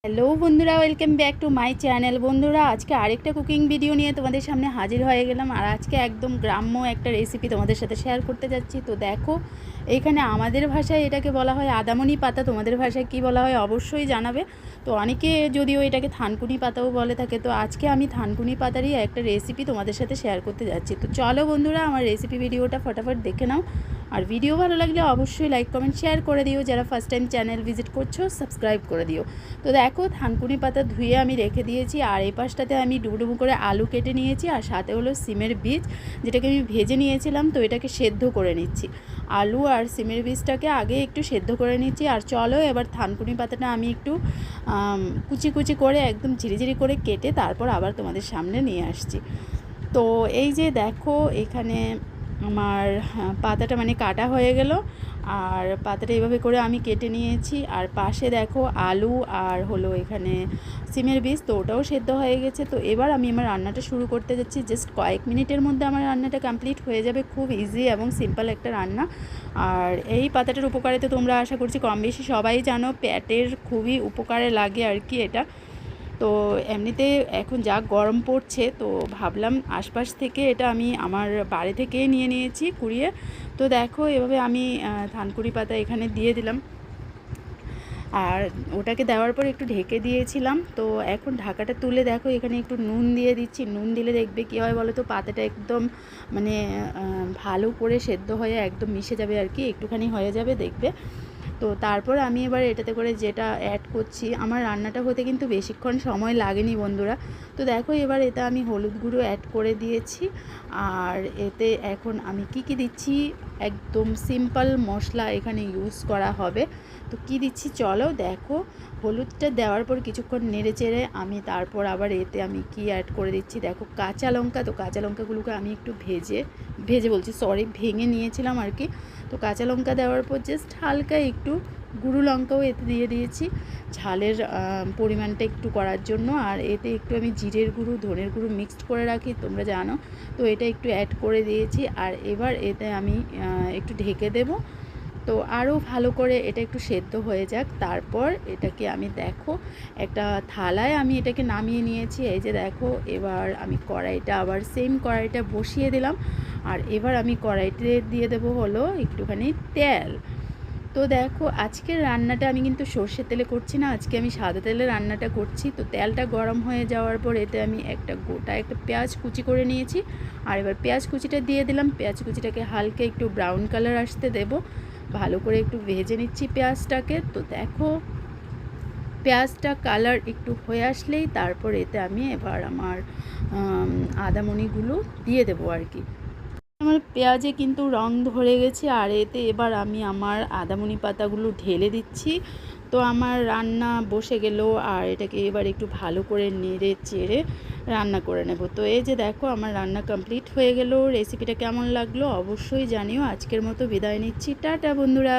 Hello বন্ধুরা, welcome back to my channel. বন্ধুরা, আজকে আরেকটা কুকিং ভিডিও নিয়ে তোমাদের সামনে হাজির হয়ে গেলাম। আর আজকে একদম গ্রাম্য একটা রেসিপি তোমাদের সাথে শেয়ার করতে যাচ্ছি। তো দেখো, এখানে আমাদের ভাষায় এটাকে বলা হয় আদামনি পাতা, তোমাদের ভাষায় কি বলা হয় অবশ্যই জানাবে। তো অনেকে যদিও এটাকে থানকুনি পাতাও বলে থাকে। তো আজকে আমি থানকুনি পাতারই একটা রেসিপি তোমাদের সাথে শেয়ার করতে যাচ্ছি। তো চলো বন্ধুরা, আমার রেসিপি ভিডিওটা ফটাফট দেখে নাও। আর ভিডিও ভালো লাগলে অবশ্যই লাইক কমেন্ট শেয়ার করে দিও। যারা ফার্স্ট টাইম চ্যানেল ভিজিট করছো সাবস্ক্রাইব করে দিও। তো দেখো, থানকুনি পাতা ধুয়ে আমি রেখে দিয়েছি। আর এই পাশটাতে আমি ডুবডুবু করে আলু কেটে নিয়েছি, আর সাথে হলো সিমের বীজ, যেটাকে আমি ভেজে নিয়েছিলাম। তো এটাকে সেদ্ধ করে নিচ্ছি। আলু আর সিমের বীজটাকে আগে একটু সেদ্ধ করে নিচ্ছি। আর চলো, এবার থানকুনি পাতাটা আমি একটু কুচি কুচি করে একদম ঝিরিঝিরি করে কেটে তারপর আবার তোমাদের সামনে নিয়ে আসছি। তো এই যে দেখো, এখানে আমার পাতাটা কাটা হয়ে গেল। আর পাতাটা এইভাবে করে আমি কেটে নিয়েছি। আর পাশে দেখো আলু আর হলো এখানে সিমের বীজ, তো ওটাও সেদ্ধ হয়ে গেছে। তো এবার আমি আমার রান্নাটা শুরু করতে যাচ্ছি। জাস্ট কয়েক মিনিটের মধ্যে আমার রান্নাটা কমপ্লিট হয়ে যাবে। খুব ইজি এবং সিম্পল একটা রান্না। আর এই পাতাটার উপকারিতা তোমরা আশা করছি কম বেশি সবাই জানো। পেটের খুবই উপকারে লাগে আর কি এটা। তো এমনিতে এখন যা গরম পড়ছে, তো ভাবলাম আশপাশ থেকে এটা আমি আমার বাড়ি থেকেই নিয়ে নিয়েছি কুড়িয়ে। তো দেখো, এভাবে আমি থানকুনি পাতা এখানে দিয়ে দিলাম। আর ওটাকে দেওয়ার পর একটু ঢেকে দিয়েছিলাম। তো এখন ঢাকাটা তুলে দেখো, এখানে একটু নুন দিয়ে দিচ্ছি। নুন দিলে দেখবে কী হয় বলো তো, পাতাটা একদম ভালো করে সেদ্ধ হয়ে একদম মিশে যাবে আর কি, একটুখানি হয়ে যাবে দেখবে। তো তারপর আমি এবার এটাতে করে যেটা অ্যাড করছি, আমার রান্নাটা হতে কিন্তু বেশিক্ষণ সময় লাগেনি বন্ধুরা। তো দেখো, এবার এতে আমি হলুদ গুঁড়ো অ্যাড করে দিয়েছি। আর এতে এখন আমি কি দিচ্ছি, একদম সিম্পল মশলা এখানে ইউজ করা হবে। তো কি দিচ্ছি চলো দেখো। হলুদটা দেওয়ার পর কিছুক্ষণ নেড়ে চেড়ে আমি তারপর আবার এতে আমি কি অ্যাড করে দিচ্ছি দেখো, কাঁচা লঙ্কা। তো কাঁচা লঙ্কাগুলোকে আমি একটু ভেঙে নিয়েছিলাম আর কি। তো কাঁচা লঙ্কা দেওয়ার পর জাস্ট হালকা একটু গুঁড়ো লঙ্কাও এতে দিয়ে দিয়েছি ঝালের পরিমাণটা একটু করার জন্য। আর এতে একটু আমি জিরের গুঁড়ো ধনের গুঁড়ো মিক্সড করে রাখি, তোমরা জানো। তো এটা একটু অ্যাড করে দিয়েছি। আর এবার এতে আমি একটু ঢেকে দেব। তো আরও ভালো করে এটা একটু সেদ্ধ হয়ে যাক। তারপর এটাকে আমি দেখো একটা থালায় আমি এটাকে নামিয়ে নিয়েছি। এই যে দেখো, এবার আমি কড়াইটা আবার সেম কড়াইটা বসিয়ে দিলাম। আর এবার আমি কড়াইতে দিয়ে দেবো হলো একটুখানি তেল। তো দেখো, আজকের রান্নাটা আমি কিন্তু সর্ষের তেলে করছি না, আজকে আমি সাদা তেলে রান্নাটা করছি। তো তেলটা গরম হয়ে যাওয়ার পর এতে আমি গোটা একটা পেঁয়াজ কুচি করে নিয়েছি। আর এবার পেঁয়াজ কুচিটা দিয়ে দিলাম। পেঁয়াজ কুচিটাকে হালকা একটু ব্রাউন কালার আসতে দেব, ভালো করে একটু ভেজে নিচ্ছি পেঁয়াজটাকে। তো দেখো, পেঁয়াজটা কালার একটু হয়ে আসলেই তারপর এতে আমি এবার আমার আদামণিগুলো দিয়ে দেবো আর কি। আমার পেঁয়াজে কিন্তু রং ধরে গেছে। আর এতে এবার আমি আমার আদামনি পাতাগুলো ঢেলে দিচ্ছি। তো আমার রান্না বসে গেল। আর এটাকে এবার একটু ভালো করে নেড়ে চেড়ে রান্না করে নেব। তো এই যে দেখো, আমার রান্না কমপ্লিট হয়ে গেল। রেসিপিটা কেমন লাগলো অবশ্যই জানিও। আজকের মতো বিদায় নিচ্ছি, টাটা বন্ধুরা।